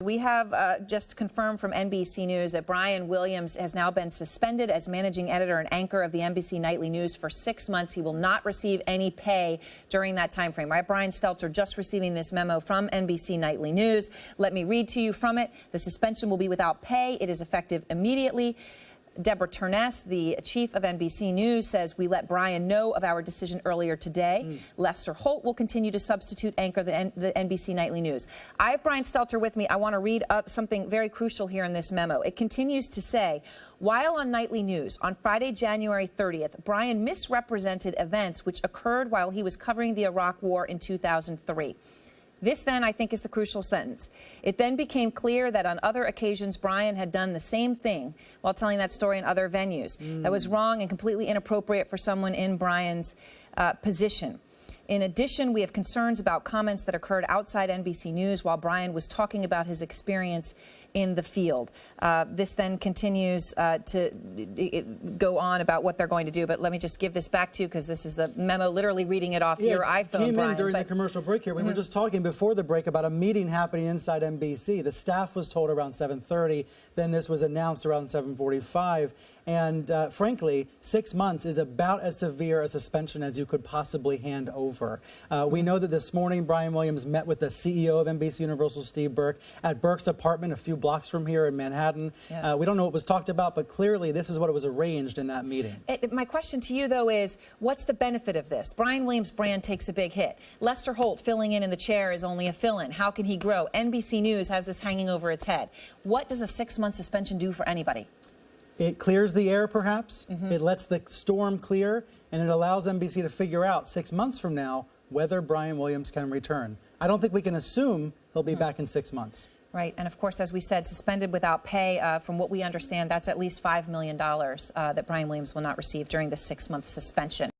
We have just confirmed from NBC News that Brian Williams has now been suspended as managing editor and anchor of the NBC Nightly News for 6 months. He will not receive any pay during that time frame. Right, Brian Stelter just receiving this memo from NBC Nightly News. Let me read to you from it. The suspension will be without pay. It is effective immediately. Deborah Turness, the chief of NBC News, says we let Brian know of our decision earlier today. Lester Holt will continue to substitute anchor the NBC Nightly News. I have Brian Stelter with me. I want to read something very crucial here in this memo. It continues to say, while on Nightly News on Friday, January 30th, Brian misrepresented events which occurred while he was covering the Iraq War in 2003. This, then, I think, is the crucial sentence. It then became clear that on other occasions, Brian had done the same thing while telling that story in other venues. That was wrong and completely inappropriate for someone in Brian's position. In addition, we have concerns about comments that occurred outside NBC News while Brian was talking about his experience in the field. This then continues to go on about what they're going to do. But let me just give this back to you because this is the memo, literally reading it off your iPhone, came Brian. In during the commercial break here. We were just talking before the break about a meeting happening inside NBC. The staff was told around 7:30. Then this was announced around 7:45. And frankly, 6 months is about as severe a suspension as you could possibly hand over. We know that this morning Brian Williams met with the CEO of NBC Universal, Steve Burke, at Burke's apartment a few blocks from here in Manhattan. We don't know what was talked about, but clearly this is what was arranged in that meeting. My question to you, though, is what's the benefit of this? Brian Williams' brand takes a big hit. Lester Holt filling in the chair is only a fill-in. How can he grow? NBC News has this hanging over its head. What does a 6-month suspension do for anybody? It clears the air, perhaps. It lets the storm clear, and it allows NBC to figure out 6 months from now whether Brian Williams can return. I don't think we can assume he'll be back in 6 months. Right. And, of course, as we said, suspended without pay. From what we understand, that's at least $5 million that Brian Williams will not receive during the 6-month suspension.